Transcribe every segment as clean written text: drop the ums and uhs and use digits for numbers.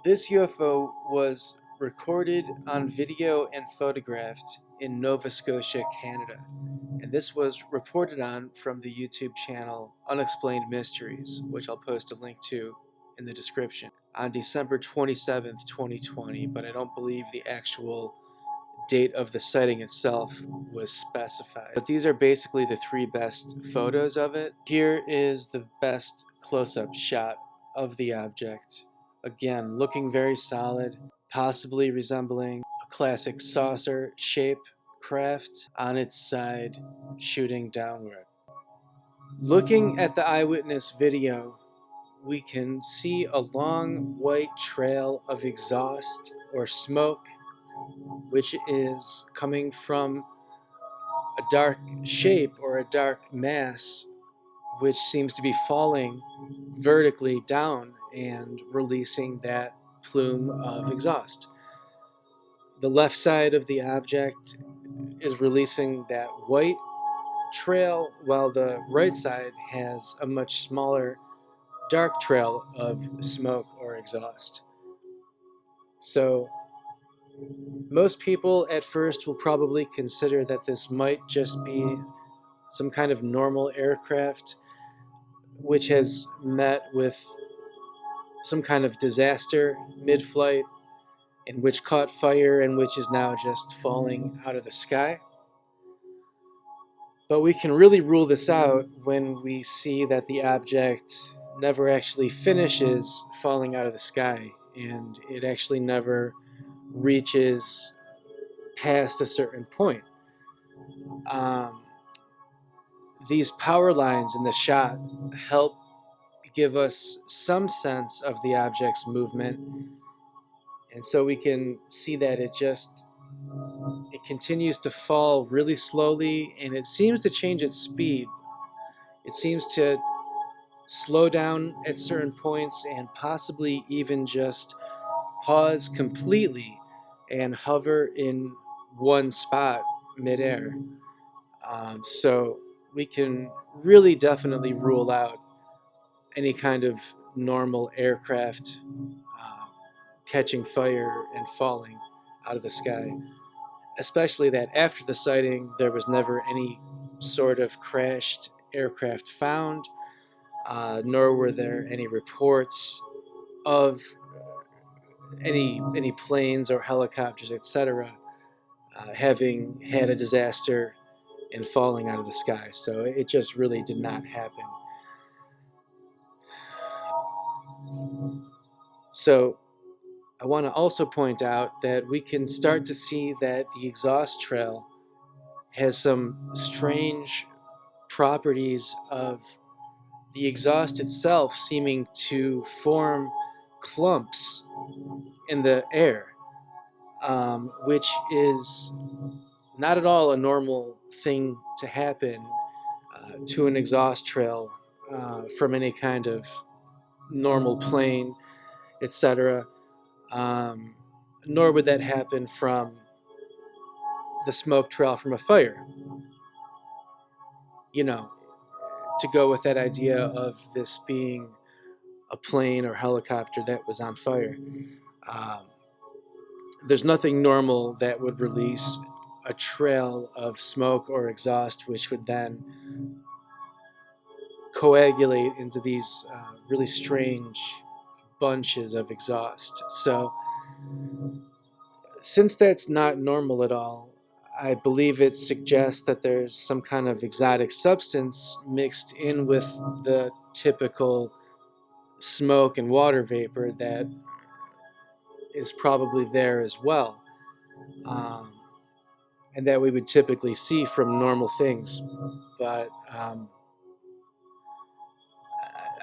This UFO was recorded on video and photographed in Nova Scotia, Canada. And this was reported on from the YouTube channel Unexplained Mysteries, which I'll post a link to in the description, on December 27th, 2020, but I don't believe the actual date of the sighting itself was specified. But these are basically the three best photos of it. Here is the best close-up shot of the object. Again, looking very solid, possibly resembling a classic saucer shape craft on its side, shooting downward. Looking at the eyewitness video, we can see a long white trail of exhaust or smoke, which is coming from a dark shape or a dark mass, which seems to be falling vertically down and releasing that plume of exhaust. The left side of the object is releasing that white trail, while the right side has a much smaller dark trail of smoke or exhaust. So most people at first will probably consider that this might just be some kind of normal aircraft which has met with some kind of disaster mid-flight, and which caught fire and which is now just falling out of the sky. But we can really rule this out when we see that the object never actually finishes falling out of the sky, and it actually never reaches past a certain point. These power lines in the shot help give us some sense of the object's movement, and so we can see that it continues to fall really slowly, and it seems to change its speed. It seems to slow down at certain points and possibly even just pause completely and hover in one spot midair. So we can really definitely rule out any kind of normal aircraft catching fire and falling out of the sky, especially that after the sighting there was never any sort of crashed aircraft found, nor were there any reports of any planes or helicopters, etc., having had a disaster and falling out of the sky. So it just really did not happen. So I want to also point out that we can start to see that the exhaust trail has some strange properties of the exhaust itself seeming to form clumps in the air, which is not at all a normal thing to happen to an exhaust trail from any kind of normal plane, etc. Nor would that happen from the smoke trail from a fire. You know, to go with that idea of this being a plane or helicopter that was on fire. There's nothing normal that would release a trail of smoke or exhaust, which would then coagulate into these really strange bunches of exhaust. So, since that's not normal at all, I believe it suggests that there's some kind of exotic substance mixed in with the typical smoke and water vapor that is probably there as well, and that we would typically see from normal things. But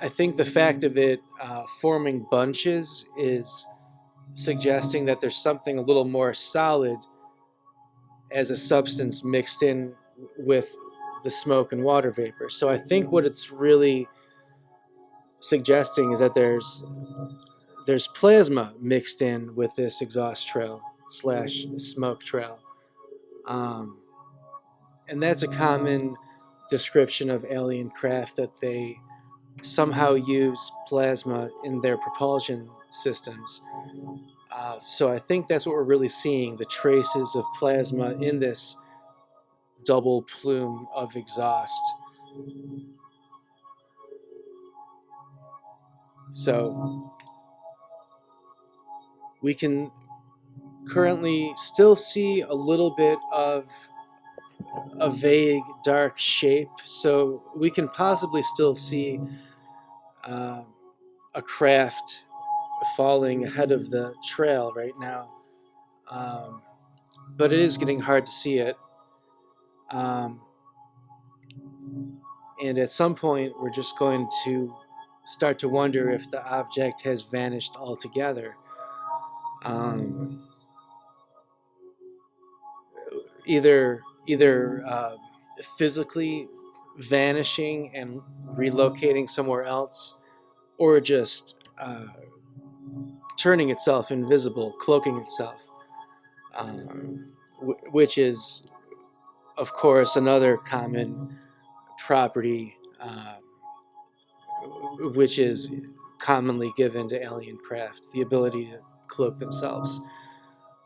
I think the fact of it forming bunches is suggesting that there's something a little more solid as a substance mixed in with the smoke and water vapor. So I think what it's really suggesting is that there's plasma mixed in with this exhaust trail / smoke trail. And that's a common description of alien craft, that they somehow use plasma in their propulsion systems So I think that's what we're really seeing, the traces of plasma in this double plume of exhaust. So we can currently still see a little bit of a vague dark shape, so we can possibly still see uh, a craft falling ahead of the trail right now. Um, but it is getting hard to see it. Um, and at some point, we're just going to start to wonder if the object has vanished altogether. Um, either physically vanishing and relocating somewhere else, or just turning itself invisible, cloaking itself, which is, of course, another common property which is commonly given to alien craft, the ability to cloak themselves,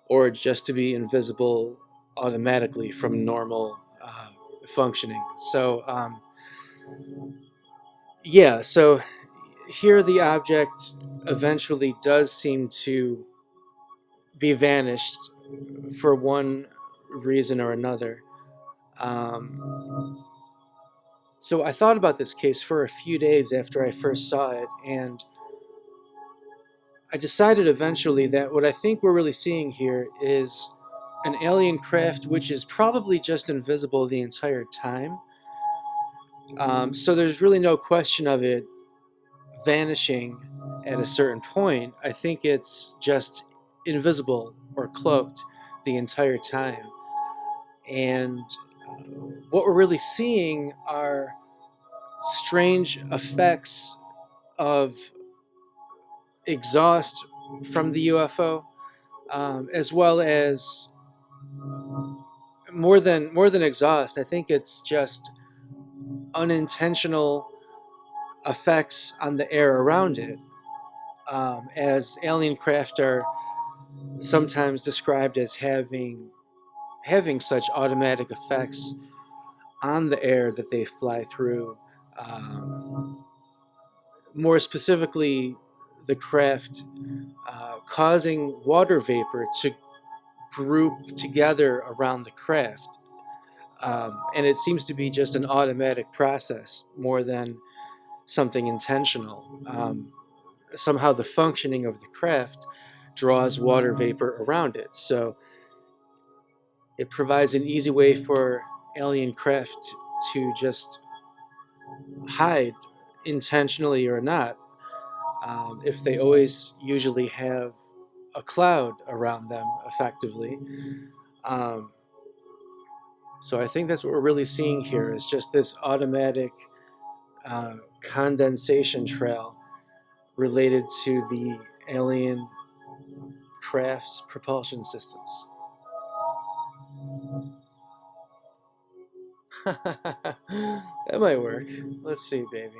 or just to be invisible automatically from normal functioning. So, yeah, so here the object eventually does seem to be vanished for one reason or another. So I thought about this case for a few days after I first saw it, and I decided eventually that what I think we're really seeing here is an alien craft which is probably just invisible the entire time. So there's really no question of it vanishing at a certain point. I think it's just invisible or cloaked the entire time. And what we're really seeing are strange effects of exhaust from the UFO, as well as more than exhaust. I think it's just unintentional effects on the air around it, as alien craft are sometimes described as having such automatic effects on the air that they fly through. More specifically, the craft causing water vapor to group together around the craft. And it seems to be just an automatic process more than something intentional. Somehow the functioning of the craft draws water vapor around it. So it provides an easy way for alien craft to just hide, intentionally or not, if they always usually have a cloud around them effectively. Um, so I think that's what we're really seeing here is just this automatic condensation trail related to the alien craft's propulsion systems. That might work. Let's see, baby.